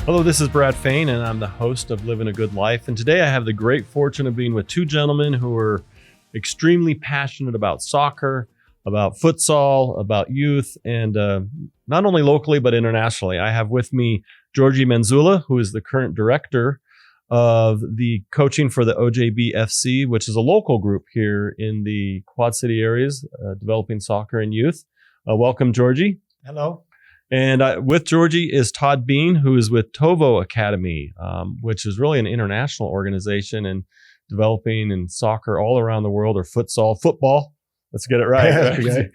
Hello, this is Brad Fain, and I'm the host of Living a Good Life. And today I have the great fortune of being with two gentlemen who are extremely passionate about soccer, about futsal, about youth, and not only locally, but internationally. I have with me Giorgi Manzula, who is the current director of the coaching for the OJB FC, which is a local group here in the Quad City areas, developing soccer and youth. Welcome, Giorgi. Hello. And with Giorgi is Todd Beane, who is with TOVO Academy, which is really an international organization and developing in soccer all around the world, or football. Let's get it right. Okay.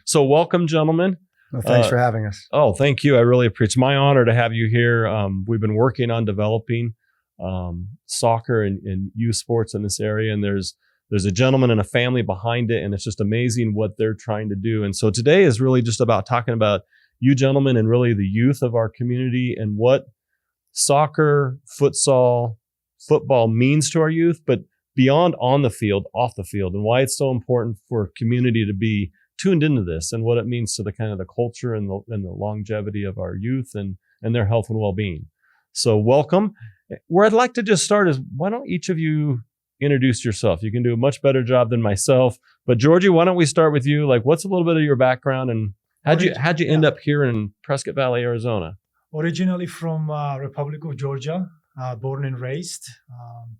So welcome, gentlemen. Well, thanks for having us. Oh, thank you. I really appreciate it. It's my honor to have you here. We've been working on developing soccer and youth sports in this area, and there's a gentleman and a family behind it, and it's just amazing what they're trying to do. And so today is really just about talking about you gentlemen and really the youth of our community and what soccer, futsal, football means to our youth, but beyond on the field, off the field, and why it's so important for community to be tuned into this and what it means to the kind of the culture and the longevity of our youth and their health and well-being. So welcome. Where I'd like to just start is, why don't each of you introduce yourself? You can do a much better job than myself, but Giorgi, why don't we start with you? Like, what's a little bit of your background and how'd you end up here in Prescott Valley, Arizona? Originally from Republic of Georgia, born and raised,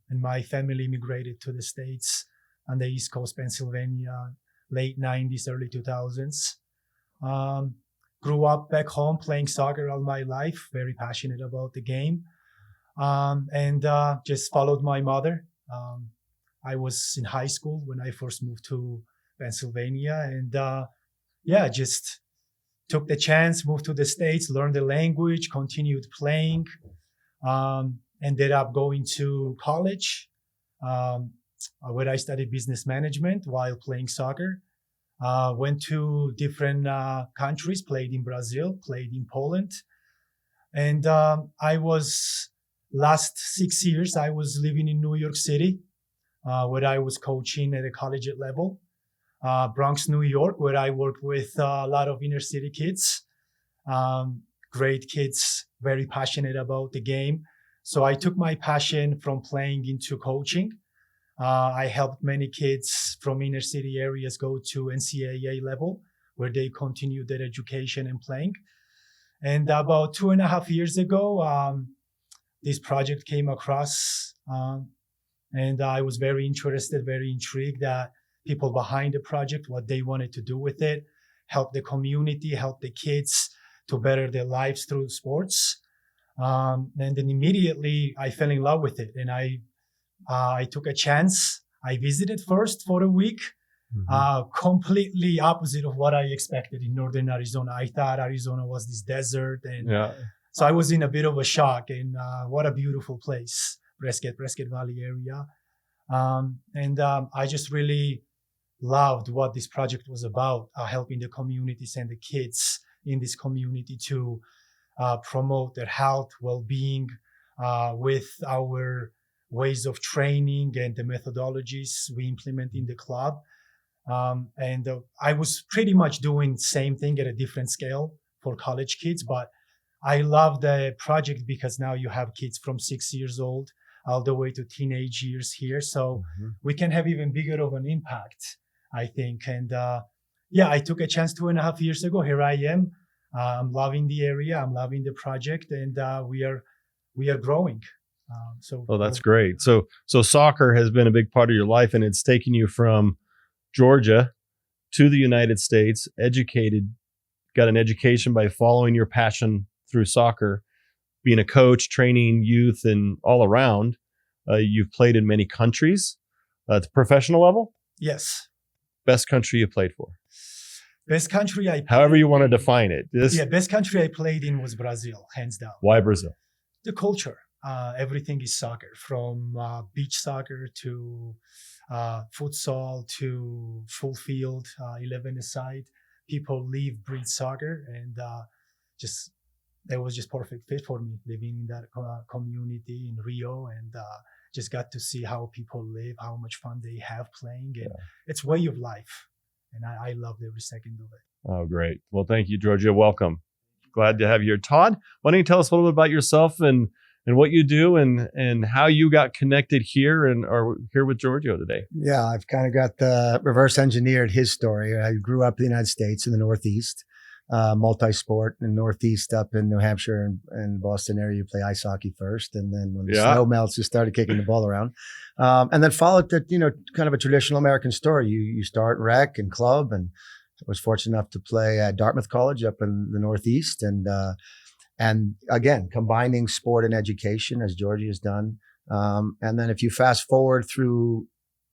and my family immigrated to the States on the East Coast, Pennsylvania, late 90s, early 2000s. Grew up back home playing soccer all my life, very passionate about the game, and just followed my mother. I was in high school when I first moved to Pennsylvania, and just took the chance, moved to the States, learned the language, continued playing, ended up going to college, where I studied business management while playing soccer. Went to different countries, played in Brazil, played in Poland. And last 6 years, I was living in New York City, where I was coaching at a collegiate level. Bronx, New York, where I worked with a lot of inner city kids, great kids, very passionate about the game. So I took my passion from playing into coaching. I helped many kids from inner city areas go to NCAA level, where they continue their education and playing. And about 2.5 years ago, this project came across, and I was very interested, very intrigued that people behind the project, what they wanted to do with it, help the community, help the kids to better their lives through sports. And then immediately I fell in love with it, and I took a chance. I visited first for a week, completely opposite of what I expected in northern Arizona. I thought Arizona was this desert, and so I was in a bit of a shock. And what a beautiful place, Prescott Valley area. And I just really loved what this project was about, helping the communities and the kids in this community to promote their health, well-being with our ways of training and the methodologies we implement in the club. And I was pretty much doing the same thing at a different scale for college kids, but I love the project because now you have kids from 6 years old all the way to teenage years here. So we can have even bigger of an impact, I think. And I took a chance 2.5 years ago. Here I am. I'm loving the area. I'm loving the project, and we are growing. That's great. So soccer has been a big part of your life, and it's taken you from Georgia to the United States, got an education by following your passion through soccer, being a coach, training youth, and all around. You've played in many countries at the professional level. Yes. Best country you played for? Best country I played however you want to define it. Best country I played in was Brazil, hands down. Why Brazil? The culture. Everything is soccer, from beach soccer to futsal to full field, 11-a-side. People live, breathe soccer, and it was just perfect fit for me, living in that community in Rio, and just got to see how people live, how much fun they have playing, and it's way of life. And I loved every second of it. Oh, great. Well, thank you, Georgia. Welcome. Glad to have you here. Todd, why don't you tell us a little bit about yourself and what you do and how you got connected here and are here with Giorgio today? Yeah, I've kind of got the reverse engineered his story. I grew up in the United States in the Northeast, multi-sport in Northeast up in New Hampshire and Boston area. You play ice hockey first. And then when the snow melts, you started kicking the ball around. And then followed the, kind of a traditional American story. You start rec and club, and I was fortunate enough to play at Dartmouth College up in the Northeast. And again, combining sport and education as Giorgi has done. And then if you fast forward through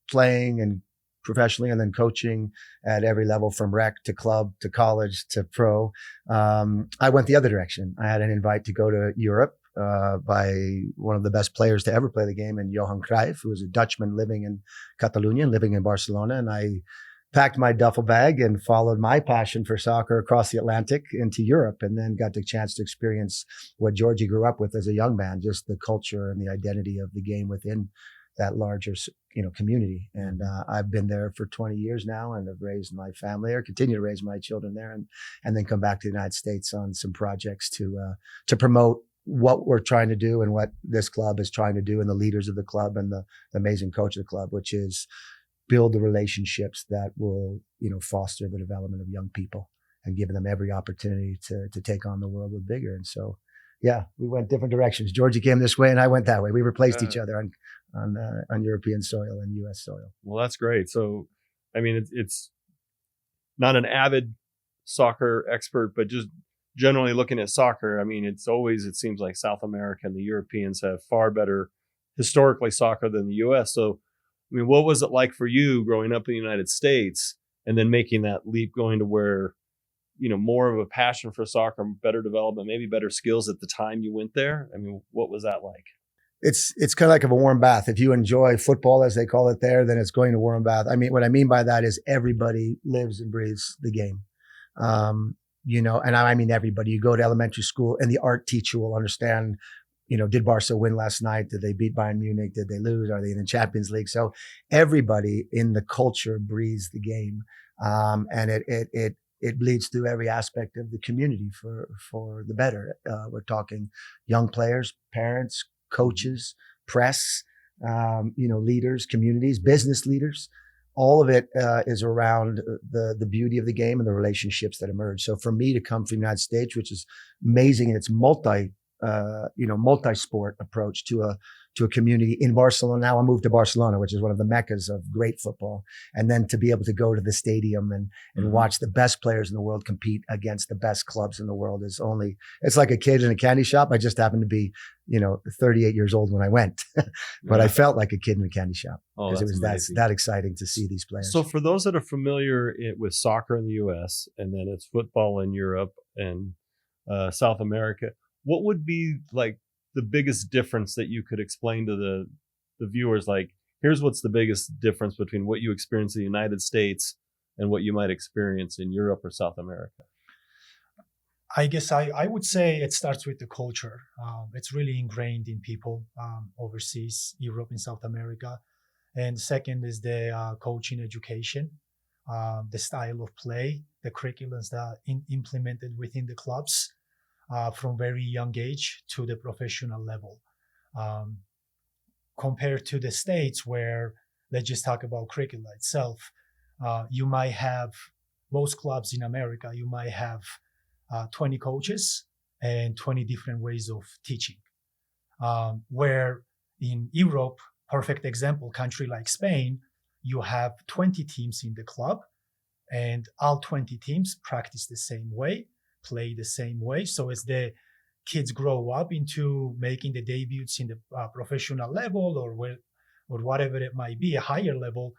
playing and professionally and then coaching at every level from rec to club to college to pro, I went the other direction. I had an invite to go to Europe by one of the best players to ever play the game, in Johan Cruyff, who was a Dutchman living in Catalonia and living in Barcelona. And I packed my duffel bag and followed my passion for soccer across the Atlantic into Europe, and then got the chance to experience what Giorgi grew up with as a young man, just the culture and the identity of the game within that larger, community. And I've been there for 20 years now, and have raised my family there, continue to raise my children there, and then come back to the United States on some projects to promote what we're trying to do and what this club is trying to do, and the leaders of the club and the amazing coach of the club, which is build the relationships that will, foster the development of young people and giving them every opportunity to take on the world with vigor. And so, yeah, we went different directions. Giorgi came this way and I went that way. We replaced each other on European soil and U.S. soil. Well, that's great. So, I mean, it's not an avid soccer expert, but just generally looking at soccer, I mean, it seems like South America and the Europeans have far better historically soccer than the U.S. So, I mean, what was it like for you growing up in the United States and then making that leap going to where, more of a passion for soccer, better development, maybe better skills at the time you went there? I mean, what was that like? It's kind of like a warm bath. If you enjoy football, as they call it there, then it's going to warm bath. I mean, what I mean by that is everybody lives and breathes the game. And I mean everybody. You go to elementary school and the art teacher will understand, did Barca win last night? Did they beat Bayern Munich? Did they lose? Are they in the Champions League? So everybody in the culture breathes the game. And it bleeds through every aspect of the community for the better. We're talking young players, parents, coaches, press, leaders, communities, business leaders. All of it is around the beauty of the game and the relationships that emerge. So for me to come from the United States, which is amazing in its multi-sport approach to a community in Barcelona. Now I moved to Barcelona, which is one of the meccas of great football. And then to be able to go to the stadium and watch the best players in the world compete against the best clubs in the world it's like a kid in a candy shop. I just happened to be, 38 years old when I went, but I felt like a kid in a candy shop because it was that exciting to see these players. So for those that are familiar with soccer in the US and then it's football in Europe and South America, what would be like the biggest difference that you could explain to the viewers? Like, here's what's the biggest difference between what you experience in the United States and what you might experience in Europe or South America. I guess I would say it starts with the culture. It's really ingrained in people overseas, Europe and South America. And second is the coaching education, the style of play, the curriculums that are implemented within the clubs. From very young age to the professional level, compared to the States where, let's just talk about curricula itself. You might have, most clubs in America, you might have 20 coaches and 20 different ways of teaching. Where in Europe, perfect example, country like Spain, you have 20 teams in the club and all 20 teams practice the same way, play the same way. So as the kids grow up into making the debuts in the professional level or whatever it might be, a higher level,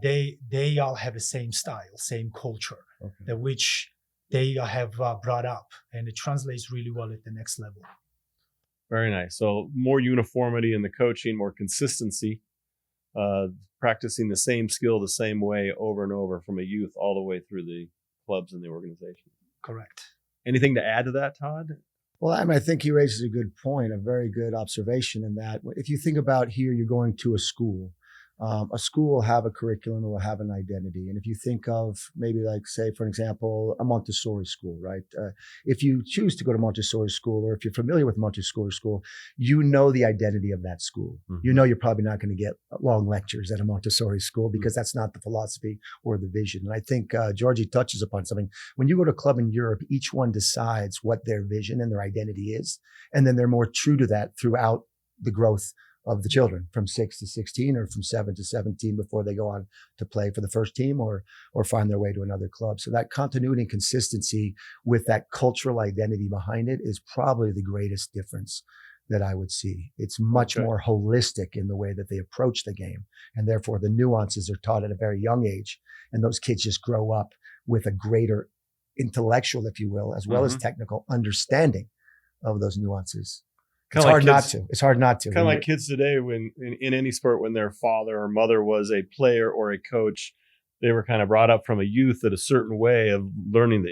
they all have the same style, same culture, which they have brought up, and it translates really well at the next level. Very nice. So more uniformity in the coaching, more consistency, practicing the same skill the same way over and over from a youth all the way through the clubs and the organization. Correct. Anything to add to that, Todd? Well, I think he raises a good point, a very good observation in that if you think about here, you're going to a school. A school will have a curriculum, it will have an identity. And if you think of maybe like, say, for example, a Montessori school, right? If you choose to go to Montessori school, or if you're familiar with Montessori school, you know the identity of that school. Mhm. You know you're probably not going to get long lectures at a Montessori school because that's not the philosophy or the vision. And I think Giorgi touches upon something. When you go to a club in Europe, each one decides what their vision and their identity is. And then they're more true to that throughout the growth of the children from 6 to 16 or from 7 to 17 before they go on to play for the first team or find their way to another club. So that continuity and consistency with that cultural identity behind it is probably the greatest difference that I would see. It's much more holistic in the way that they approach the game. And therefore the nuances are taught at a very young age. And those kids just grow up with a greater intellectual, if you will, as well as technical understanding of those nuances. It's hard not to. It's hard not to. Kind of like kids today, when in any sport, when their father or mother was a player or a coach, they were kind of brought up from a youth at a certain way of learning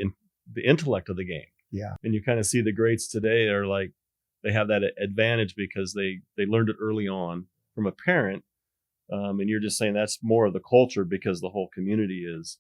the intellect of the game. Yeah. And you kind of see the greats today are like, they have that advantage because they learned it early on from a parent. And you're just saying that's more of the culture because the whole community is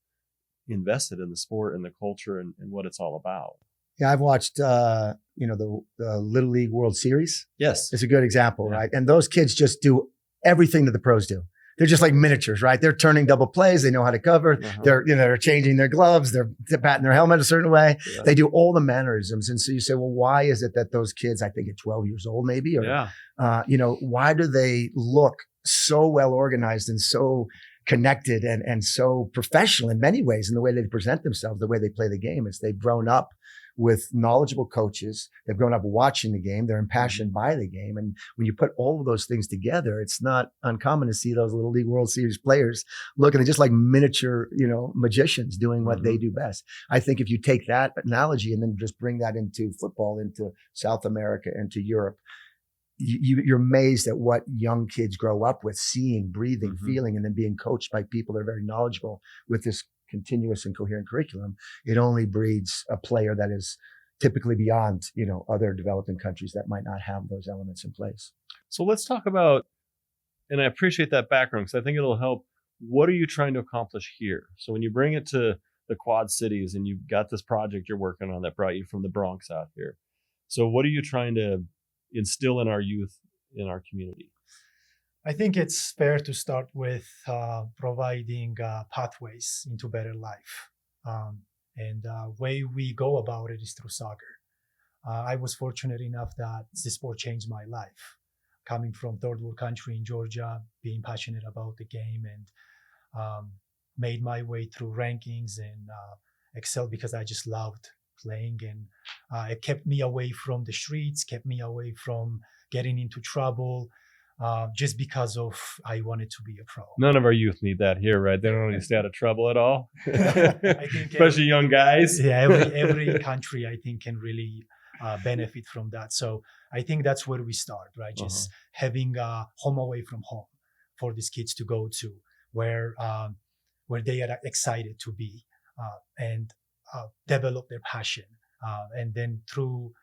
invested in the sport and the culture and what it's all about. Yeah, I've watched, the Little League World Series. Yes. It's a good example, right? And those kids just do everything that the pros do. They're just like miniatures, right? They're turning double plays. They know how to cover. They're changing their gloves. They're batting their helmet a certain way. Yeah. They do all the mannerisms. And so you say, well, why is it that those kids, I think at 12 years old, maybe, or, why do they look so well organized and so connected and so professional in many ways in the way they present themselves, the way they play the game? Is they've grown up with knowledgeable coaches. They've grown up watching the game. They're impassioned by the game. And when you put all of those things together, it's not uncommon to see those Little League World Series players looking just like miniature, magicians doing what they do best. I think if you take that analogy and then just bring that into football, into South America, into Europe, you're amazed at what young kids grow up with, seeing, breathing, feeling, and then being coached by people that are very knowledgeable with this continuous and coherent curriculum. It only breeds a player that is typically beyond, other developing countries that might not have those elements in place. So let's talk about, and I appreciate that background because I think it'll help. What are you trying to accomplish here? So when you bring it to the Quad Cities and you've got this project you're working on that brought you from the Bronx out here. So what are you trying to instill in our youth, in our community? I think it's fair to start with providing pathways into better life. And the way we go about it is through soccer. I was fortunate enough that this sport changed my life. Coming from third world country in Georgia, being passionate about the game, and made my way through rankings and excelled because I just loved playing. And it kept me away from the streets, kept me away from getting into trouble. Just because of I wanted to be a pro. None of our youth need that here, right? They don't need to stay out of trouble at all. I think especially young guys. Yeah, every country I think can really benefit from that. So I think that's where we start, right? Just having home away from home for these kids to go to, where they are excited to be and develop their passion, and then through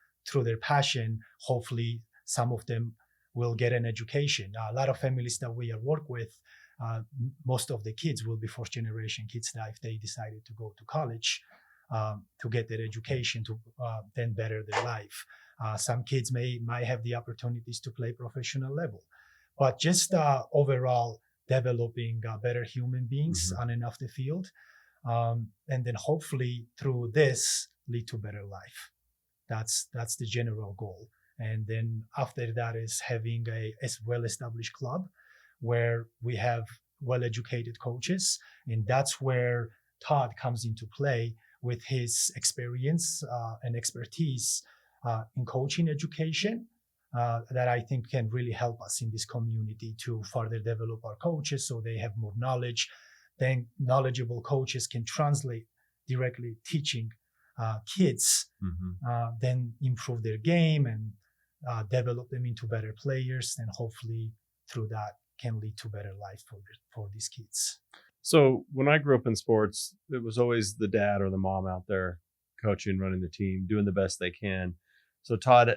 their passion, hopefully some of them will get an education. A lot of families that we work with, most of the kids will be first generation kids that if they decided to go to college to get their education to then better their life. Some kids might have the opportunities to play professional level, but just overall developing better human beings on and off the field. And then hopefully through this lead to better life. That's the general goal. And then after that is having a well-established club where we have well-educated coaches. And that's where Todd comes into play with his experience and expertise in coaching education that I think can really help us in this community to further develop our coaches so they have more knowledge. Then knowledgeable coaches can translate directly teaching kids, then improve their game and develop them into better players, and hopefully through that can lead to better life for these kids. So when I grew up in sports, it was always the dad or the mom out there coaching, running the team, doing the best they can. So Todd,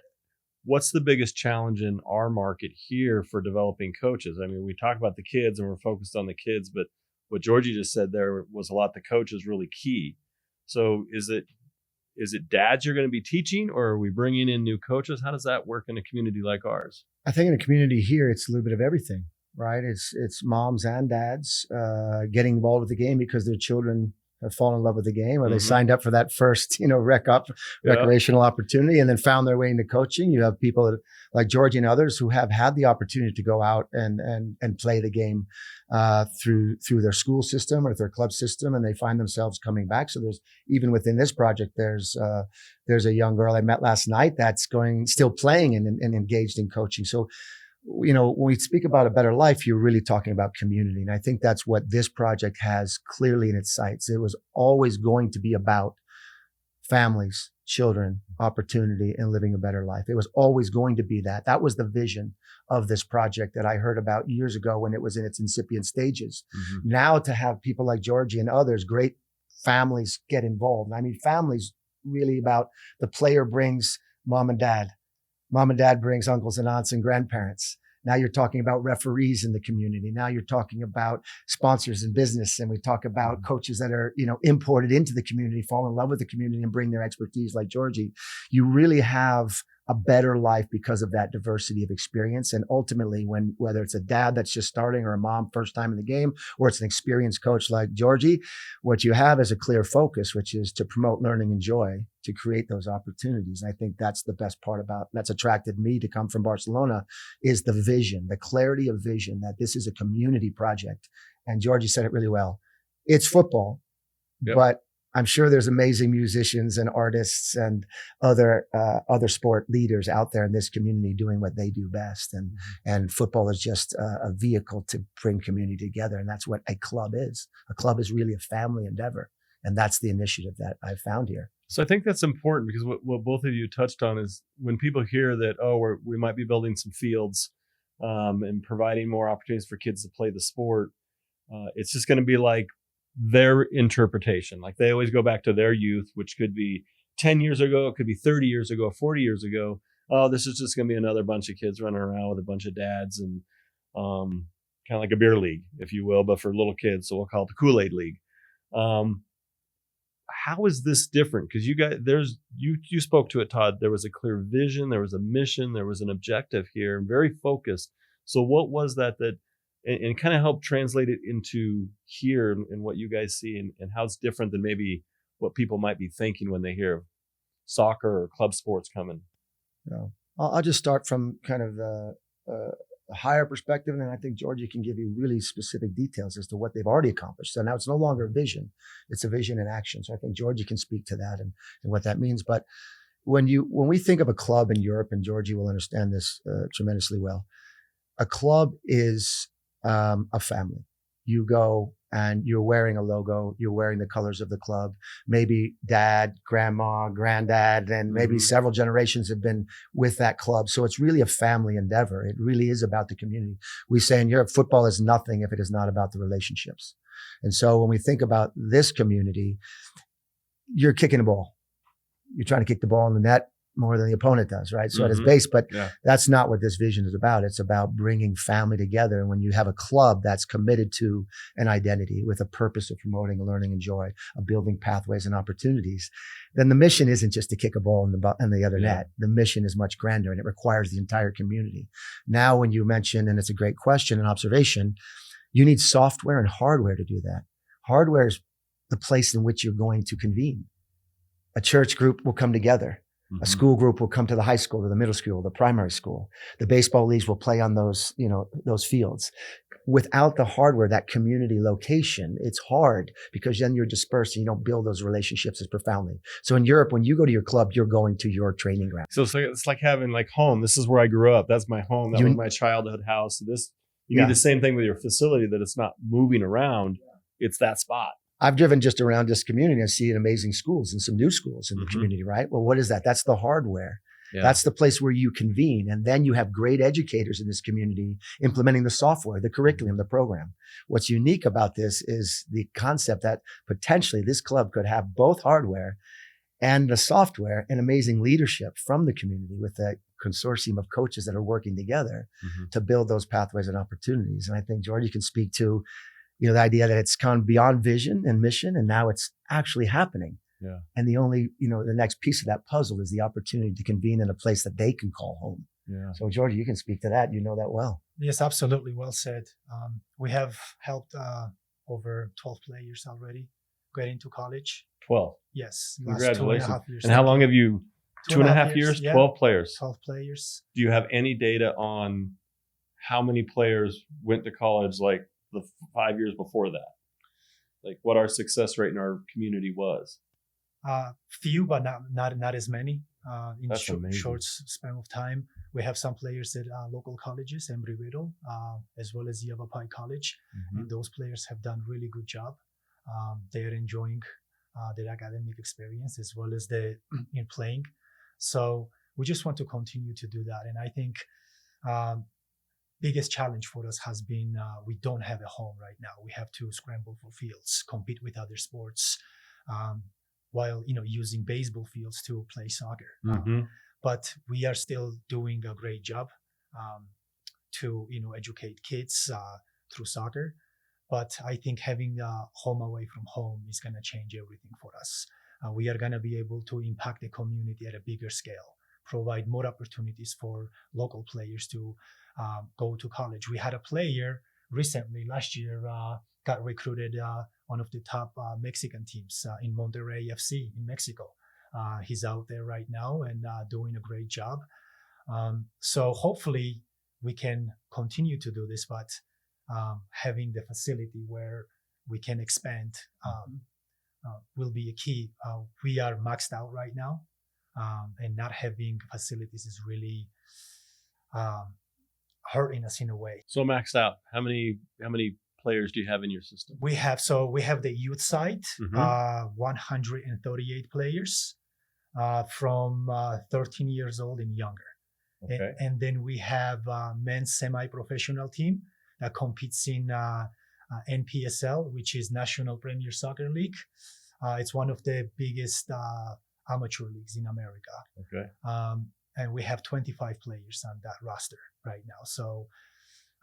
what's the biggest challenge in our market here for developing coaches? I mean, we talk about the kids and we're focused on the kids, but what Giorgi just said there was a lot. The coach is really key. So is it dads you're going to be teaching, or are we bringing in new coaches? How does that work in a community like ours? I think in a community here, it's a little bit of everything, right? It's moms and dads getting involved with the game because their children have fallen in love with the game, or they signed up for that first, recreational opportunity and then found their way into coaching. You have people like Giorgi and others who have had the opportunity to go out and play the game through their school system or their club system, and they find themselves coming back. So there's, even within this project, there's a young girl I met last night that's still playing and engaged in coaching. So, when we speak about a better life, you're really talking about community. And I think that's what this project has clearly in its sights. It was always going to be about families, children, opportunity, and living a better life. It was always going to be that. That was the vision of this project that I heard about years ago when it was in its incipient stages. Now to have people like Giorgi and others, great families, get involved. I mean, families really about the player brings mom and dad. Mom and dad brings uncles and aunts and grandparents. Now you're talking about referees in the community. Now you're talking about sponsors in business. And we talk about coaches that are, imported into the community, fall in love with the community and bring their expertise like Giorgi. You really have a better life because of that diversity of experience. And ultimately, whether it's a dad that's just starting or a mom first time in the game, or it's an experienced coach like Giorgi, what you have is a clear focus, which is to promote learning and joy, to create those opportunities. And I think that's the best part that's attracted me to come from Barcelona, is the vision, the clarity of vision that this is a community project. And Giorgi said it really well. It's football, but I'm sure there's amazing musicians and artists and other sport leaders out there in this community doing what they do best. And football is just a vehicle to bring community together. And that's what a club is. A club is really a family endeavor. And that's the initiative that I found here. So I think that's important, because what both of you touched on is when people hear that, we might be building some fields and providing more opportunities for kids to play the sport, it's just going to be like their interpretation. Like they always go back to their youth, which could be 10 years ago, it could be 30 years ago, 40 years ago. Oh, this is just going to be another bunch of kids running around with a bunch of dads, and kind of like a beer league, if you will, but for little kids. So we'll call it the Kool-Aid League. How is this different? Because you guys, you spoke to it, Todd. There was a clear vision, there was a mission, there was an objective here, and very focused. So what was that and kind of help translate it into here and what you guys see, and how it's different than maybe what people might be thinking when they hear soccer or club sports coming? I'll just start from kind of the higher perspective, and then I think Giorgi can give you really specific details as to what they've already accomplished. So now it's no longer a vision, it's a vision in action. So I think Giorgi can speak to that and what that means. But when we think of a club in Europe, and Giorgi will understand this tremendously well, a club is a family. You go and you're wearing a logo, you're wearing the colors of the club. Maybe dad, grandma, granddad, and maybe several generations have been with that club. So it's really a family endeavor. It really is about the community. We say in Europe, football is nothing if it is not about the relationships. And so when we think about this community, you're kicking a ball. You're trying to kick the ball in the net more than the opponent does, right? So at its base, but that's not what this vision is about. It's about bringing family together. And when you have a club that's committed to an identity with a purpose of promoting learning and joy, of building pathways and opportunities, then the mission isn't just to kick a ball in the other net. The mission is much grander, and it requires the entire community. Now, when you mention, and it's a great question and observation, you need software and hardware to do that. Hardware is the place in which you're going to convene. A church group will come together. A school group will come to the high school, to the middle school, the primary school. The baseball leagues will play on those fields. Without the hardware, that community location, it's hard, because then you're dispersed and you don't build those relationships as profoundly. So in Europe, when you go to your club, you're going to your training ground. So it's like having like home. This is where I grew up. That's my home. That was my childhood house. You need the same thing with your facility, that it's not moving around. It's that spot. I've driven just around this community and seen amazing schools and some new schools in the community, right? Well, what is that? That's the hardware. Yeah. That's the place where you convene. And then you have great educators in this community implementing the software, the curriculum, the program. What's unique about this is the concept that potentially this club could have both hardware and the software and amazing leadership from the community with a consortium of coaches that are working together Mm-hmm. to build those pathways and opportunities. And I think, George, you can speak to, the idea that it's gone beyond vision and mission, and now it's actually happening. Yeah. And the only, the next piece of that puzzle is the opportunity to convene in a place that they can call home. Yeah. So, George, you can speak to that. You know that well. Yes, absolutely. Well said. We have helped over 12 players already get into college. 12. Yes. Congratulations. 2.5 years. And how long have you? 2.5 years, yeah. 12 players. 12 players. Do you have any data on how many players went to college like the 5 years before that? Like what our success rate in our community was? Few, but not as many. In That's amazing. short span of time, we have some players at local colleges, Embry-Riddle, as well as Yavapai College, Mm-hmm. and those players have done really good job. They are enjoying their academic experience as well as in playing. So we just want to continue to do that. And I think biggest challenge for us has been we don't have a home right now. We have to scramble for fields, compete with other sports, while using baseball fields to play soccer. Mm-hmm. But we are still doing a great job to educate kids through soccer. But I think having home away from home is going to change everything for us. We are going to be able to impact the community at a bigger scale, provide more opportunities for local players to go to college. We had a player recently, last year, got recruited one of the top Mexican teams in Monterrey FC in Mexico. He's out there right now and doing a great job. So hopefully we can continue to do this, but having the facility where we can expand will be a key. We are maxed out right now, and not having facilities is really hurting us in a way. So maxed out. How many players do you have in your system? We have the youth side, Mhm. 138 players from 13 years old and younger. Okay. And then we have a men's semi-professional team that competes in NPSL, which is National Premier Soccer League. It's one of the biggest amateur leagues in America. Okay. And we have 25 players on that roster right now. So,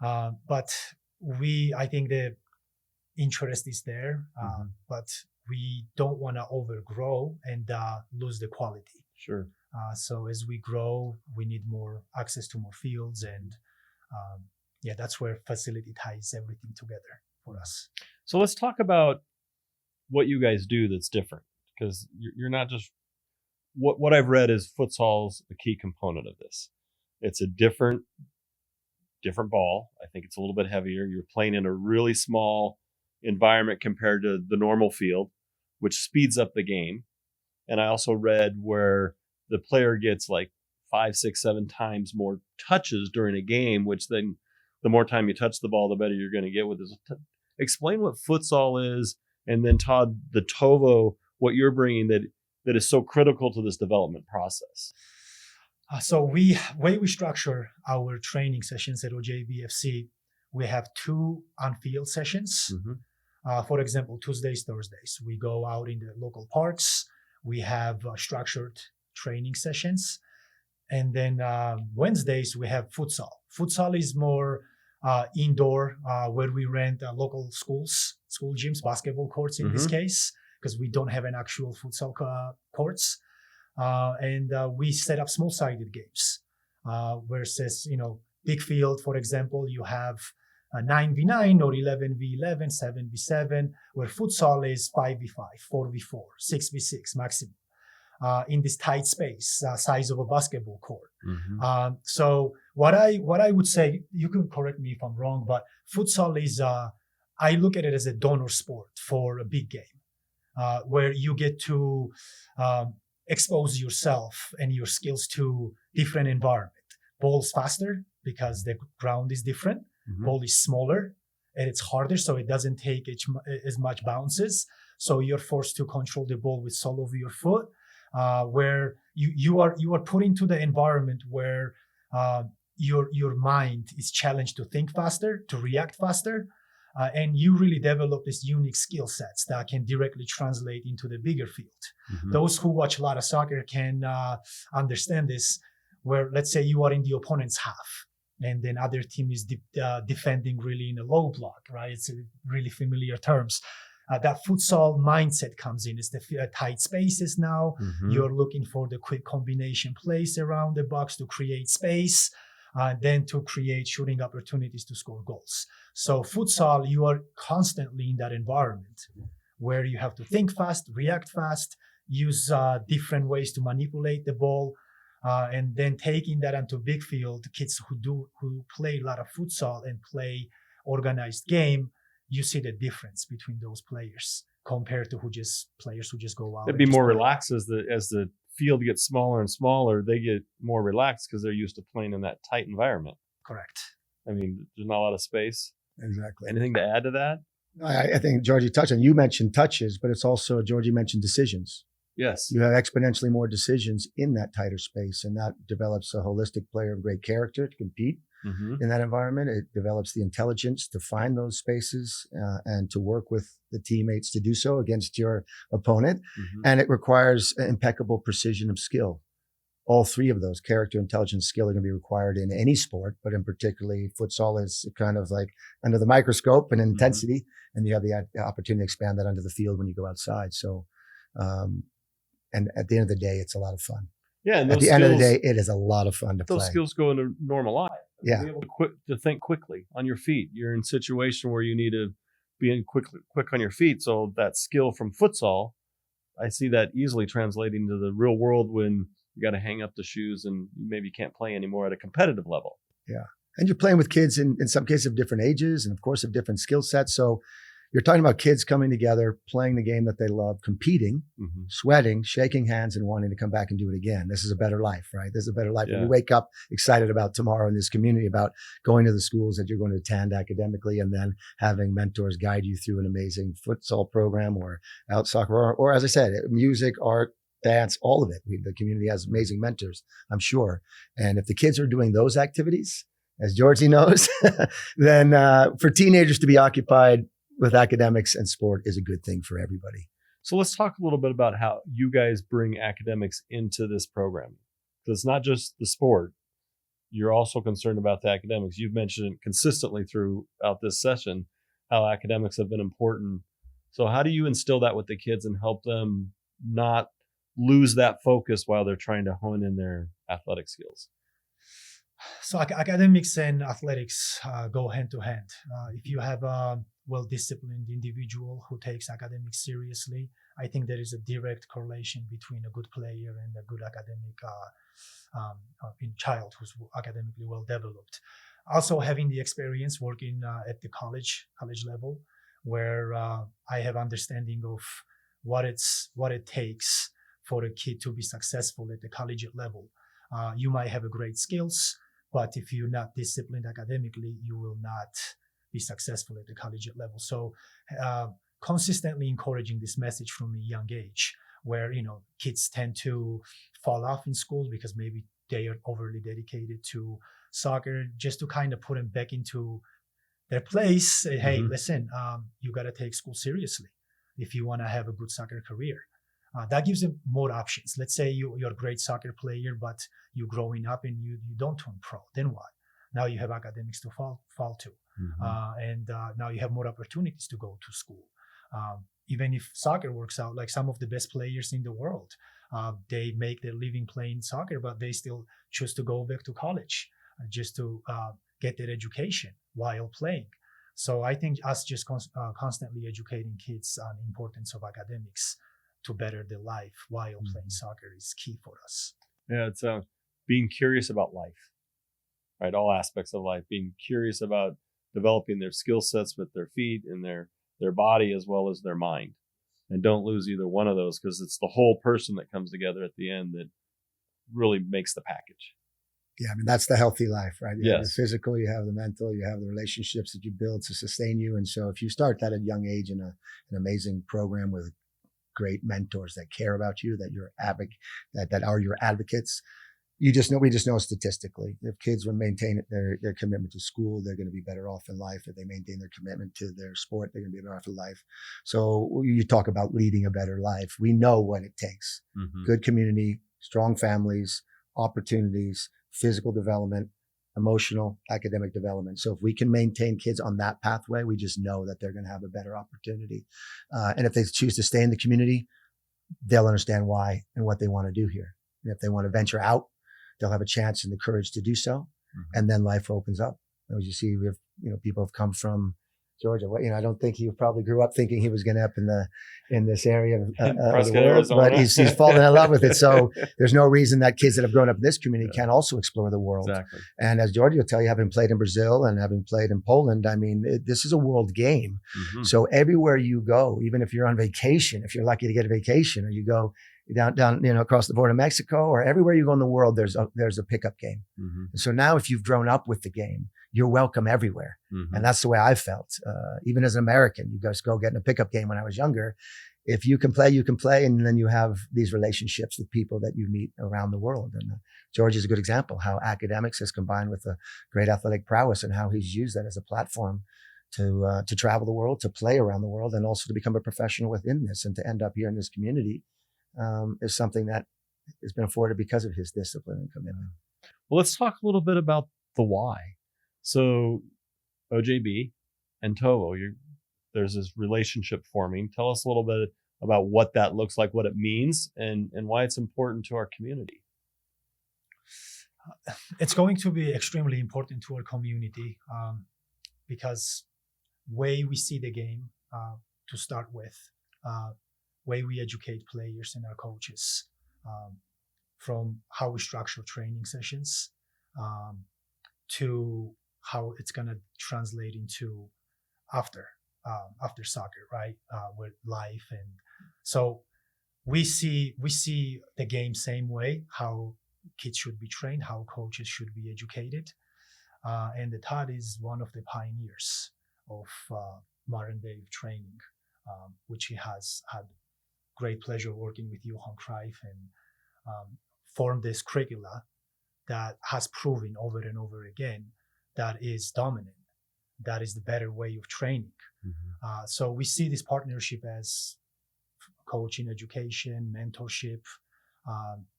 but I think the interest is there, but we don't want to overgrow and lose the quality. Sure. So as we grow, we need more access to more fields, and that's where facility ties everything together for us. So let's talk about what you guys do that's different, because you're not just what I've read is futsal's the key component of this. It's a different ball. I think it's a little bit heavier. You're playing in a really small environment compared to the normal field, which speeds up the game. And I also read where the player gets like 5, 6, 7 times more touches during a game, which then the more time you touch the ball, the better you're going to get with this. Explain what futsal is, and then Todd, the TOVO, what you're bringing that is so critical to this development process. So way we structure our training sessions at OJBFC, we have 2 on-field sessions. Mm-hmm. For example, Tuesdays, Thursdays, we go out in the local parks. We have structured training sessions. And then Wednesdays, we have futsal. Futsal is more indoor, where we rent local school gyms, basketball courts in this case, because we don't have an actual futsal courts. And we set up small-sided games versus, big field, for example, you have 9v9 or 11v11, 7v7, where futsal is 5v5, 4v4, 6v6 maximum in this tight space, size of a basketball court. Mm-hmm. So what I would say, you can correct me if I'm wrong, but futsal is, I look at it as a donor sport for a big game, where you get to expose yourself and your skills to different environment. Ball's faster because the ground is different. Mm-hmm. Ball is smaller and it's harder, so it doesn't take as much bounces. So you're forced to control the ball with sole of your foot, where you are put into the environment where your mind is challenged to think faster, to react faster, and you really develop these unique skill sets that can directly translate into the bigger field. Mm-hmm. Those who watch a lot of soccer can understand this. where let's say you are in the opponent's half and then other team is defending really in a low block, right? It's really familiar terms. That futsal mindset comes in. It's the tight spaces now. Mm-hmm. You're looking for the quick combination plays around the box to create space, then to create shooting opportunities to score goals. So futsal, you are constantly in that environment where you have to think fast, react fast, use different ways to manipulate the ball, and then taking that onto big field. Kids who play a lot of futsal and play organized game, you see the difference between those players compared to players who just go out. They'd be more relaxed as the field gets smaller and smaller. They get more relaxed because they're used to playing in that tight environment. Correct. I mean, there's not a lot of space. Exactly. Anything to add to that? I think Giorgi touched on. You mentioned touches, but it's also Giorgi mentioned decisions. Yes. You have exponentially more decisions in that tighter space, and that develops a holistic player of great character to compete in that environment. It develops the intelligence to find those spaces and to work with the teammates to do so against your opponent. And it requires impeccable precision of skill. All three of those, character, intelligence, skill, are going to be required in any sport, but in particularly futsal is kind of like under the microscope and intensity, and you have the opportunity to expand that onto the field when you go outside. So, and at the end of the day, it's a lot of fun. Yeah, and at the end of the day, it is a lot of fun to play. Those skills go into normal life. Yeah, be able to think quickly on your feet. You're in a situation where you need to be quick on your feet. So that skill from futsal, I see that easily translating to the real world when you got to hang up the shoes and maybe you can't play anymore at a competitive level. Yeah, and you're playing with kids in some cases of different ages and of course of different skill sets. So you're talking about kids coming together, playing the game that they love, competing, sweating, shaking hands, and wanting to come back and do it again. This is a better life, right? This is a better life. Yeah. When you wake up excited about tomorrow in this community, about going to the schools that you're going to attend academically, and then having mentors guide you through an amazing futsal program or out soccer, or as I said, music, art, dance, all of it. The community has amazing mentors, I'm sure. And if the kids are doing those activities, as Giorgi knows, then for teenagers to be occupied with academics and sport is a good thing for everybody. So let's talk a little bit about how you guys bring academics into this program. Because it's not just the sport. You're also concerned about the academics. You've mentioned it consistently throughout this session, how academics have been important. So how do you instill that with the kids and help them not lose that focus while they're trying to hone in their athletic skills? So academics and athletics go hand to hand. If you have a well-disciplined individual who takes academics seriously, I think there is a direct correlation between a good player and a good academic child who's academically well developed. Also, having the experience working at the college level, where I have understanding of what it takes for a kid to be successful at the collegiate level. You might have a great skills, but if you're not disciplined academically, you will not be successful at the collegiate level. So consistently encouraging this message from a young age, where kids tend to fall off in school because maybe they are overly dedicated to soccer, just to kind of put them back into their place. Say, hey, listen, you got to take school seriously if you want to have a good soccer career. That gives them more options. Let's say you're a great soccer player, but you're growing up and you don't turn pro. Then what? Now you have academics to fall to. And now you have more opportunities to go to school. Even if soccer works out, like some of the best players in the world, they make their living playing soccer, but they still choose to go back to college just to get their education while playing. So I think us just constantly educating kids on the importance of academics to better their life while playing soccer is key for us. Yeah, it's being curious about life, right? All aspects of life, being curious about developing their skill sets with their feet and their body as well as their mind. And don't lose either one of those, because it's the whole person that comes together at the end that really makes the package. Yeah, I mean, that's the healthy life, right? You have the Yes. physical, you have the mental, you have the relationships that you build to sustain you. And so if you start that at a young age in an amazing program with great mentors that care about you, that are your advocates, we just know statistically, if kids will maintain their commitment to school, they're going to be better off in life. If they maintain their commitment to their sport, they're going to be better off in life. So you talk about leading a better life. We know what it takes. Good community, strong families, opportunities, physical development, emotional, academic development. So if we can maintain kids on that pathway, we just know that they're going to have a better opportunity. And if they choose to stay in the community, they'll understand why and what they want to do here. And if they want to venture out, they'll have a chance and the courage to do so. And then life opens up. As you see, we have, people have come from Georgia. I don't think he probably grew up thinking he was going to up in this area of the world, Arizona. But he's fallen in love with it. So there's no reason that kids that have grown up in this community can't also explore the world. Exactly. And as Giorgi will tell you, having played in Brazil and having played in Poland, this is a world game. So everywhere you go, even if you're on vacation, if you're lucky to get a vacation, or you go down across the border of Mexico, or everywhere you go in the world, there's a pickup game. And so now if you've grown up with the game, you're welcome everywhere. And that's the way I felt. Even as an American, you guys go get in a pickup game when I was younger. If you can play, you can play. And then you have these relationships with people that you meet around the world. And George is a good example how academics has combined with a great athletic prowess and how he's used that as a platform to travel the world, to play around the world, and also to become a professional within this and to end up here in this community is something that has been afforded because of his discipline and commitment. Well, let's talk a little bit about the why. So OJB and TOVO, there's this relationship forming. Tell us a little bit about what that looks like, what it means, and why it's important to our community. It's going to be extremely important to our community because way we see the game to start with, way we educate players and our coaches, from how we structure training sessions to how it's going to translate into after soccer, right? With life. And so we see the game same way, how kids should be trained, how coaches should be educated. And the Todd is one of the pioneers of modern day training, which he has had great pleasure working with Johan Cruyff and formed this curricula that has proven over and over again that is dominant, that is the better way of training. So we see this partnership as coaching, education, mentorship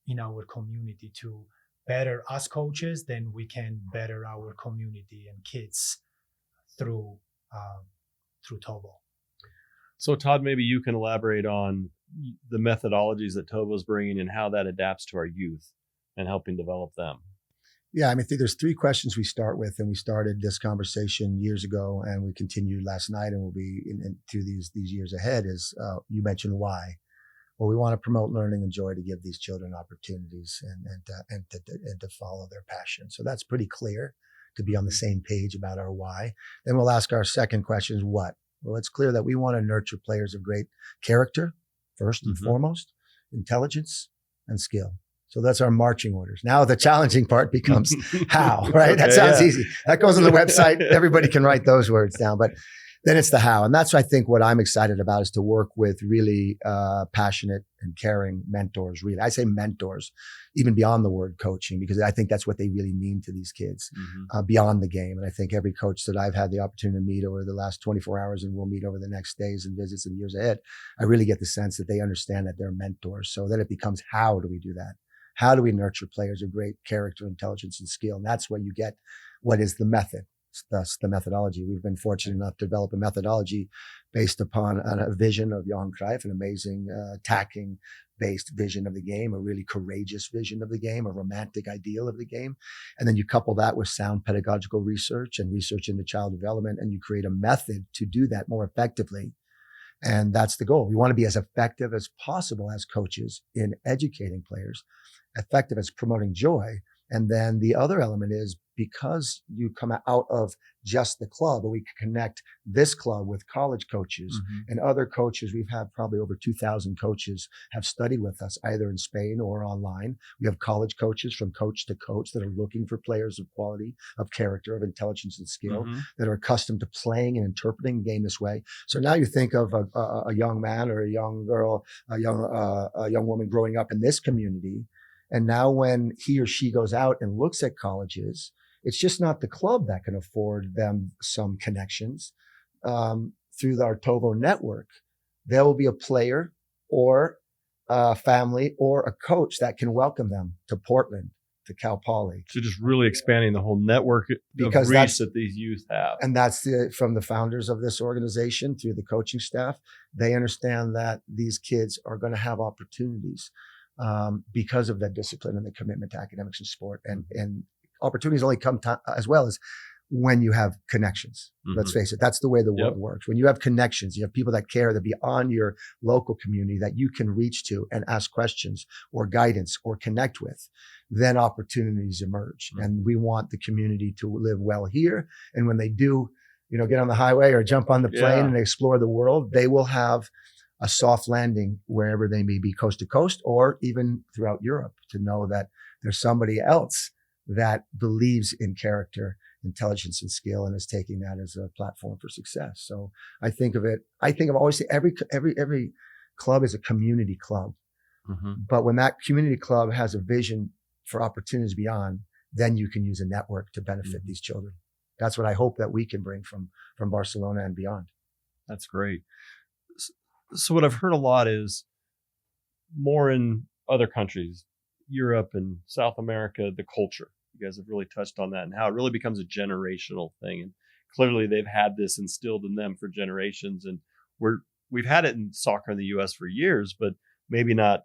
in our community to better us coaches, then we can better our community and kids through TOVO. So Todd, maybe you can elaborate on the methodologies that TOVO is bringing and how that adapts to our youth and helping develop them. Yeah, I think there's three questions we start with, and we started this conversation years ago, and we continued last night, and we'll be through these years ahead. Is you mentioned why? Well, we want to promote learning and joy to give these children opportunities and to follow their passion. So that's pretty clear to be on the same page about our why. Then we'll ask our second question: is what? Well, it's clear that we want to nurture players of great character first and foremost, intelligence and skill. So that's our marching orders. Now the challenging part becomes how, right? Okay, that sounds easy. That goes on the website. Everybody can write those words down, but then it's the how. And that's, I think, what I'm excited about is to work with really passionate and caring mentors. Really, I say mentors, even beyond the word coaching, because I think that's what they really mean to these kids beyond the game. And I think every coach that I've had the opportunity to meet over the last 24 hours and will meet over the next days and visits and years ahead, I really get the sense that they understand that they're mentors. So then it becomes, how do we do that? How do we nurture players of great character, intelligence, and skill? And that's where you get what is the method, thus the methodology. We've been fortunate enough to develop a methodology based upon a vision of Johan Cruyff, an amazing attacking-based vision of the game, a really courageous vision of the game, a romantic ideal of the game. And then you couple that with sound pedagogical research and research into child development, and you create a method to do that more effectively. And that's the goal. We want to be as effective as possible as coaches in educating players, effective as promoting joy. And then the other element is, because you come out of just the club, but we can connect this club with college coaches and other coaches. We've had probably over 2,000 coaches have studied with us, either in Spain or online. We have college coaches from coach to coach that are looking for players of quality, of character, of intelligence and skill, that are accustomed to playing and interpreting the game this way. So now you think of a young man or a young girl, a young woman growing up in this community. And now when he or she goes out and looks at colleges, it's just not the club that can afford them some connections. Through our TOVO network, there will be a player or a family or a coach that can welcome them to Portland, to Cal Poly. So just really expanding the whole network Because of reach that these youth have. And that's from the founders of this organization through the coaching staff. They understand that these kids are going to have opportunities because of that discipline and the commitment to academics and sport. And opportunities only come as well as when you have connections. Let's face it, that's the way the world works. When you have connections, you have people that care, that beyond your local community that you can reach to and ask questions or guidance or connect with, then opportunities emerge. And we want the community to live well here. And when they do, get on the highway or jump on the plane and explore the world, they will have a soft landing wherever they may be, coast to coast or even throughout Europe, to know that there's somebody else that believes in character, intelligence, and skill, and is taking that as a platform for success. So I think of always every club is a community club. But when that community club has a vision for opportunities beyond, then you can use a network to benefit these children. That's what I hope that we can bring from Barcelona and beyond. That's great. So what I've heard a lot is more in other countries, Europe and South America, the culture. You guys have really touched on that and how it really becomes a generational thing. And clearly they've had this instilled in them for generations. And we've had it in soccer in the US for years, but maybe not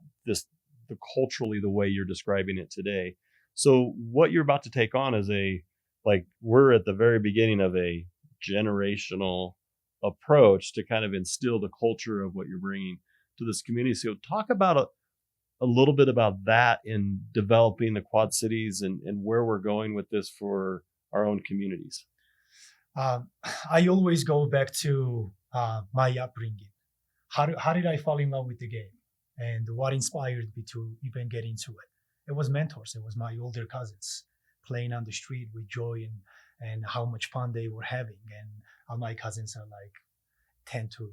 culturally the way you're describing it today. So what you're about to take on is we're at the very beginning of a generational approach to kind of instill the culture of what you're bringing to this community. So talk about a little bit about that in developing the Quad Cities and where we're going with this for our own communities. I always go back to my upbringing. How did I fall in love with the game? And what inspired me to even get into it? It was mentors. It was my older cousins playing on the street with joy and how much fun they were having. And all my cousins are like 10 to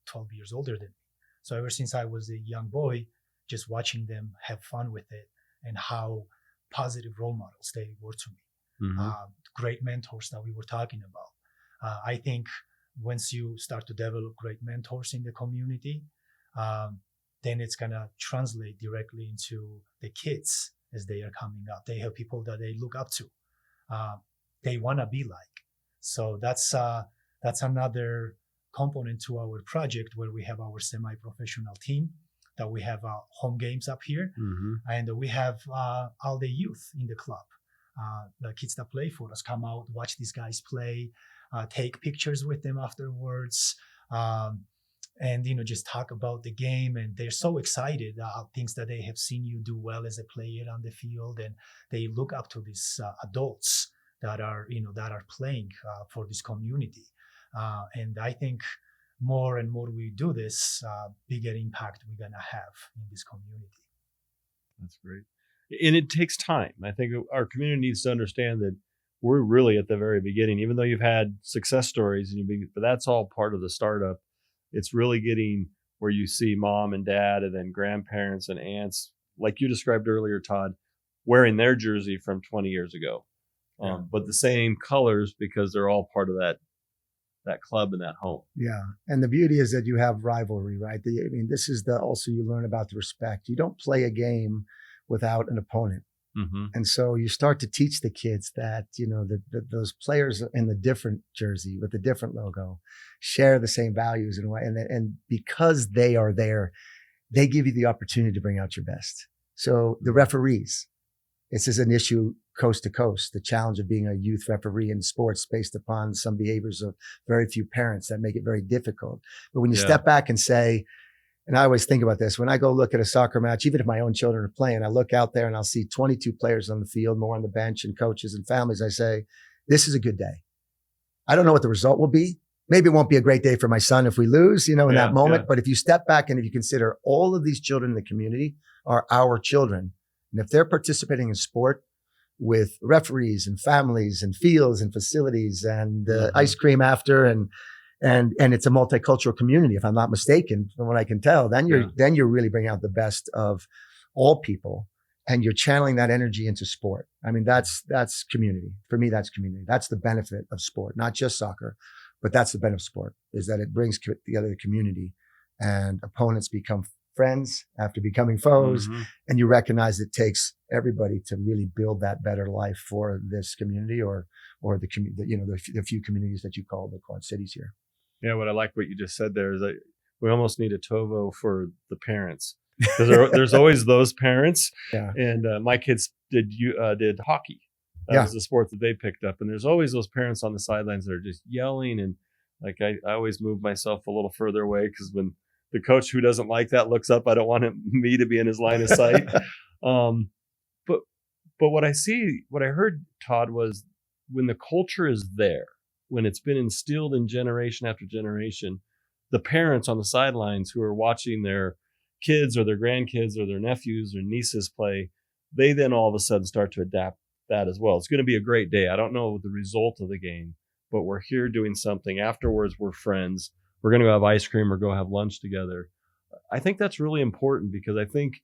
12 years older than me. So ever since I was a young boy, just watching them have fun with it and how positive role models they were to me. Great mentors that we were talking about. I think once you start to develop great mentors in the community, then it's going to translate directly into the kids as they are coming up. They have people that they look up to. They want to be like. So that's another component to our project, where we have our semi-professional team, that we have home games up here, and we have all the youth in the club. The kids that play for us come out, watch these guys play, take pictures with them afterwards, and just talk about the game. And they're so excited things that they have seen you do well as a player on the field, and they look up to these adults that are playing for this community. And I think more and more we do this, bigger impact we're going to have in this community. That's great. And it takes time. I think our community needs to understand that we're really at the very beginning, even though you've had success stories, but that's all part of the startup. It's really getting where you see mom and dad and then grandparents and aunts, like you described earlier, Todd, wearing their jersey from 20 years ago, but the same colors, because they're all part of that club and that home. Yeah. And the beauty is that you have rivalry, right? This is also you learn about the respect. You don't play a game without an opponent. And so you start to teach the kids that, those players in the different jersey with the different logo share the same values and because they are there, they give you the opportunity to bring out your best. So the referees, this is an issue coast to coast, the challenge of being a youth referee in sports based upon some behaviors of very few parents that make it very difficult. But when you step back and say, and I always think about this, when I go look at a soccer match, even if my own children are playing, I look out there and I'll see 22 players on the field, more on the bench, and coaches and families. I say, this is a good day. I don't know what the result will be. Maybe it won't be a great day for my son if we lose, in that moment. But if you step back and if you consider all of these children in the community are our children, and if they're participating in sport with referees and families and fields and facilities and ice cream after and it's a multicultural community, if I'm not mistaken, from what I can tell, then you're really bringing out the best of all people, and you're channeling that energy into sport. That's community. For me, that's community. That's the benefit of sport, not just soccer, but that's the benefit of sport, is that it brings together the community, and opponents become friends after becoming foes. Mm-hmm. And you recognize it takes everybody to really build that better life for this community or the community, the few communities that you call the Quad Cities here. Yeah, what I like what you just said there is that we almost need a TOVO for the parents, because there's always those parents. Yeah. And my kids did hockey. That was the sport that they picked up. And there's always those parents on the sidelines that are just yelling. And like I always move myself a little further away, because when the coach who doesn't like that looks up, I don't want me to be in his line of sight. But what I heard, Todd, was when the culture is there, when it's been instilled in generation after generation, the parents on the sidelines who are watching their kids or their grandkids or their nephews or nieces play, they then all of a sudden start to adapt that as well. It's going to be a great day. I don't know the result of the game, but we're here doing something. Afterwards, we're friends. We're going to go have ice cream or go have lunch together. I think that's really important, because I think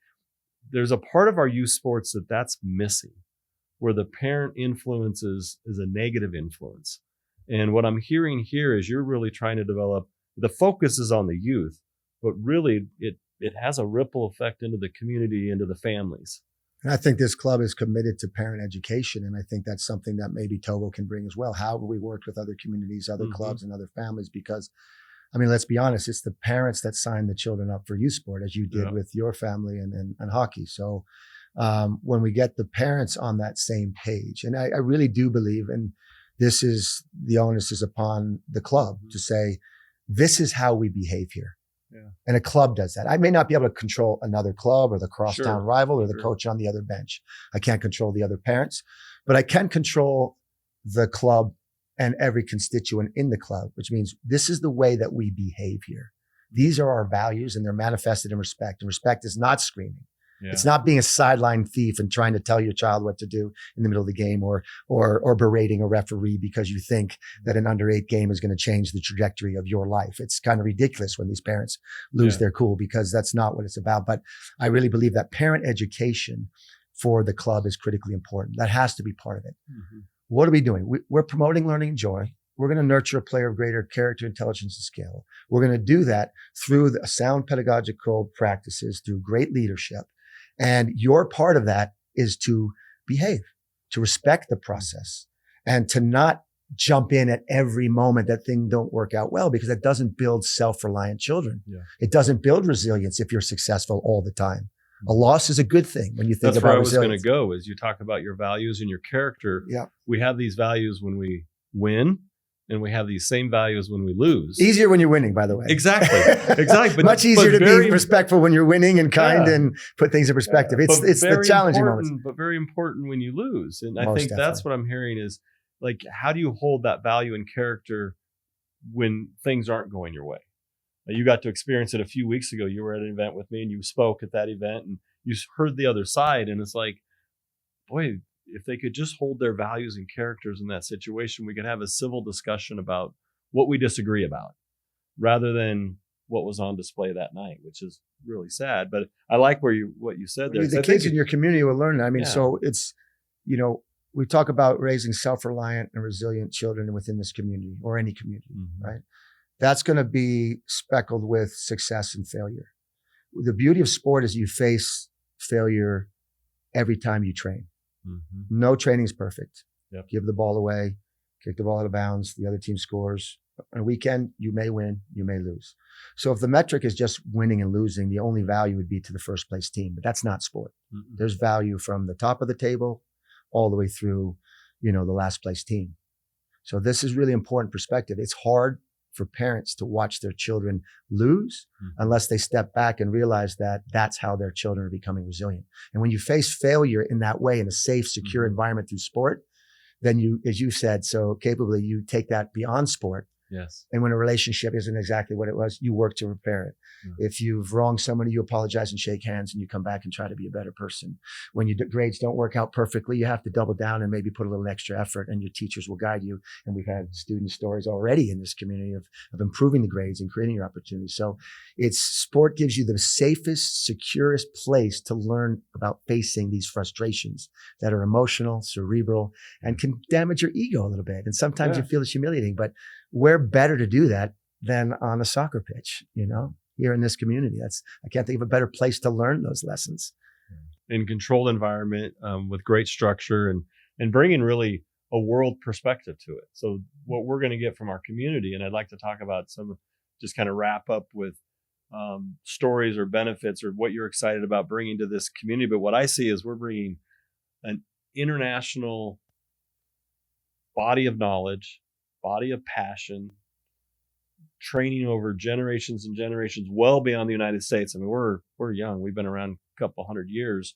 there's a part of our youth sports that's missing, where the parent influence is a negative influence. And what I'm hearing here is you're really trying to develop, the focus is on the youth, but really it has a ripple effect into the community, into the families. And I think this club is committed to parent education. And I think that's something that maybe TOVO can bring as well. How have we worked with other communities, other clubs, and other families? Because, I mean, let's be honest, it's the parents that sign the children up for youth sport, as you did with your family and hockey. So when we get the parents on that same page, and I really do believe, and this is the onus is upon the club to say, this is how we behave here. Yeah. And a club does that. I may not be able to control another club or the crosstown rival or the coach on the other bench. I can't control the other parents, but I can control the club and every constituent in the club, which means this is the way that we behave here. These are our values, and they're manifested in respect. And respect is not screaming. Yeah. It's not being a sideline thief and trying to tell your child what to do in the middle of the game, or berating a referee because you think that an under-8 game is going to change the trajectory of your life. It's kind of ridiculous when these parents lose their cool, because that's not what it's about. But I really believe that parent education for the club is critically important. That has to be part of it. Mm-hmm. What are we doing? We're promoting learning and joy. We're going to nurture a player of greater character, intelligence, and skill. We're going to do that through the sound pedagogical practices, through great leadership. And your part of that is to behave, to respect the process, and to not jump in at every moment that things don't work out well, because that doesn't build self-reliant children. Yeah. It doesn't build resilience if you're successful all the time. A loss is a good thing when you think about resilience. That's where I was going to go, is you talk about your values and your character. Yeah. We have these values when we win, and we have these same values when we lose. Easier when you're winning, by the way. Exactly. But much easier to be respectful when you're winning and kind and put things in perspective. It's the challenging moments. But very important when you lose. And I think that's what I'm hearing is, like, how do you hold that value and character when things aren't going your way? You got to experience it a few weeks ago. You were at an event with me and you spoke at that event and you heard the other side. And it's like, boy, if they could just hold their values and characters in that situation, we could have a civil discussion about what we disagree about, rather than what was on display that night, which is really sad. But I like what you said there. The kids in your community will learn that. I mean, so it's, we talk about raising self-reliant and resilient children within this community, or any community, right? That's going to be speckled with success and failure. The beauty of sport is you face failure every time you train. Mm-hmm. No training is perfect. Yep. Give the ball away, kick the ball out of bounds, the other team scores. On a weekend, you may win, you may lose. So if the metric is just winning and losing, the only value would be to the first place team, but that's not sport. Mm-hmm. There's value from the top of the table all the way through, the last place team. So this is really important perspective. It's hard for parents to watch their children lose unless they step back and realize that that's how their children are becoming resilient. And when you face failure in that way, in a safe, secure environment through sport, then you, as you said so capably, you take that beyond sport. Yes. And when a relationship isn't exactly what it was, you work to repair it. Yeah. If you've wronged somebody, you apologize and shake hands and you come back and try to be a better person. When your grades don't work out perfectly, you have to double down and maybe put a little extra effort, and your teachers will guide you. And we've had student stories already in this community of improving the grades and creating your opportunities. So sport gives you the safest, securest place to learn about facing these frustrations that are emotional, cerebral, and can damage your ego a little bit. And sometimes you feel it's humiliating, but we're better to do that than on a soccer pitch. You here in this community. I can't think of a better place to learn those lessons. In controlled environment with great structure and bringing really a world perspective to it. So what we're going to get from our community, and I'd like to talk about some, just kind of wrap up with stories or benefits or what you're excited about bringing to this community. But what I see is we're bringing an international body of knowledge, body of passion, training over generations and generations, well beyond the United States. I mean, we're young. We've been around a couple hundred years.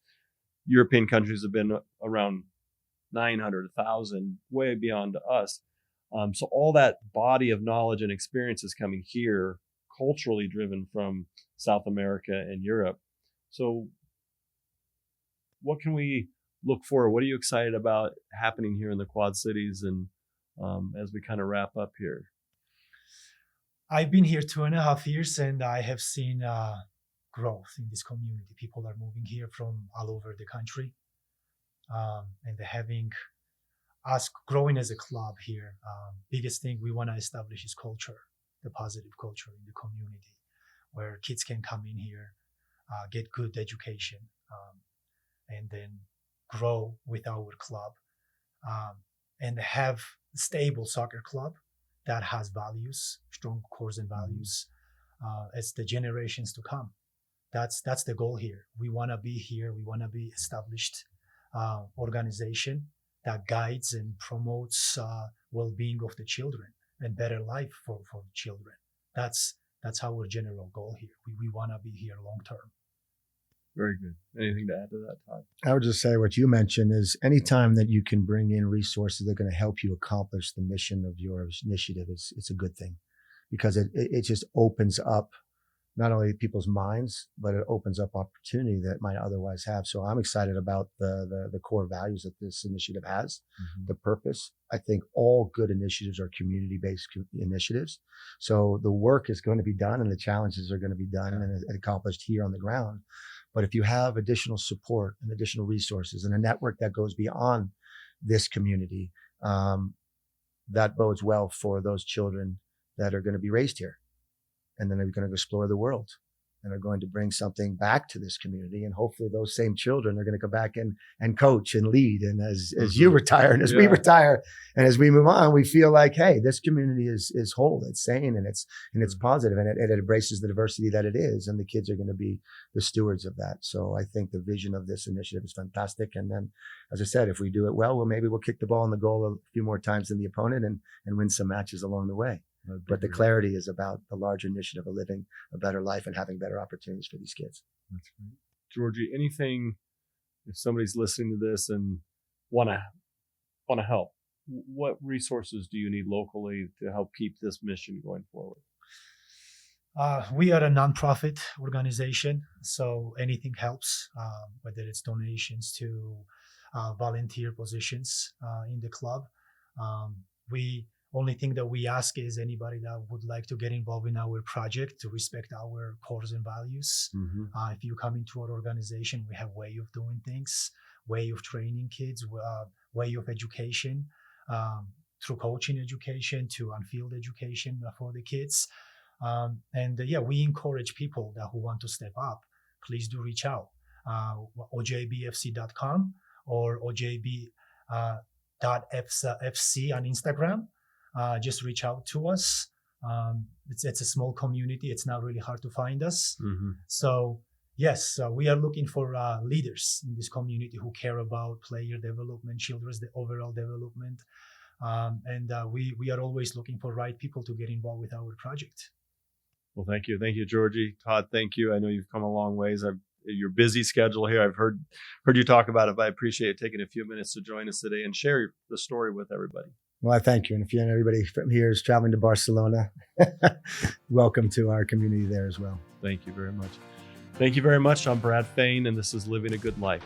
European countries have been around 900, 1,000, way beyond us. So all that body of knowledge and experience is coming here, culturally driven from South America and Europe. So what can we look for? What are you excited about happening here in the Quad Cities? And as we kind of wrap up here. I've been here 2.5 years, and I have seen growth in this community. People are moving here from all over the country, and having us growing as a club here. Biggest thing we want to establish is culture, the positive culture in the community, where kids can come in here, get good education, and then grow with our club, and have a stable soccer club that has values, strong cores and values, as the generations to come. That's the goal here. We want to be here. We want to be established organization that guides and promotes well-being of the children and better life for the children. That's our general goal here. We want to be here long term. Very good. Anything to add to that, Todd? I would just say what you mentioned is anytime that you can bring in resources that are going to help you accomplish the mission of your initiative, it's a good thing, because it just opens up not only people's minds, but it opens up opportunity that might otherwise have. So I'm excited about the core values that this initiative has, the purpose. I think all good initiatives are community-based initiatives. So the work is going to be done and the challenges are going to be done and accomplished here on the ground. But if you have additional support and additional resources and a network that goes beyond this community, that bodes well for those children that are going to be raised here. And then they're going to explore the world and are going to bring something back to this community. And hopefully those same children are going to come back and coach and lead. And as you retire and as we retire and as we move on, we feel like, hey, this community is whole, it's sane, and it's positive, and it embraces the diversity that it is. And the kids are going to be the stewards of that. So I think the vision of this initiative is fantastic. And then, as I said, if we do it well, maybe we'll kick the ball in the goal a few more times than the opponent and win some matches along the way. But the clarity is about the larger initiative of living a better life and having better opportunities for these kids. That's great. Giorgi, anything, if somebody's listening to this and want to help, what resources do you need locally to help keep this mission going forward? We are a nonprofit organization, so anything helps, whether it's donations to volunteer positions in the club. Only thing that we ask is anybody that would like to get involved in our project to respect our cores and values. If you come into our organization, we have way of doing things, way of training kids, way of education, through coaching education to on-field education for the kids. We encourage people who want to step up. Please do reach out. ojbfc.com or ojb.fc on Instagram. Just reach out to us. It's a small community. It's not really hard to find us. So yes, we are looking for leaders in this community who care about player development, children's overall development. We are always looking for right people to get involved with our project. Well, thank you. Thank you, Giorgi. Todd, thank you. I know you've come a long ways. Your busy schedule here. I've heard you talk about it, but I appreciate you taking a few minutes to join us today and share the story with everybody. Well, I thank you. And if anybody from here is traveling to Barcelona, welcome to our community there as well. Thank you very much. Thank you very much. I'm Brad Fain, and this is Living a Good Life.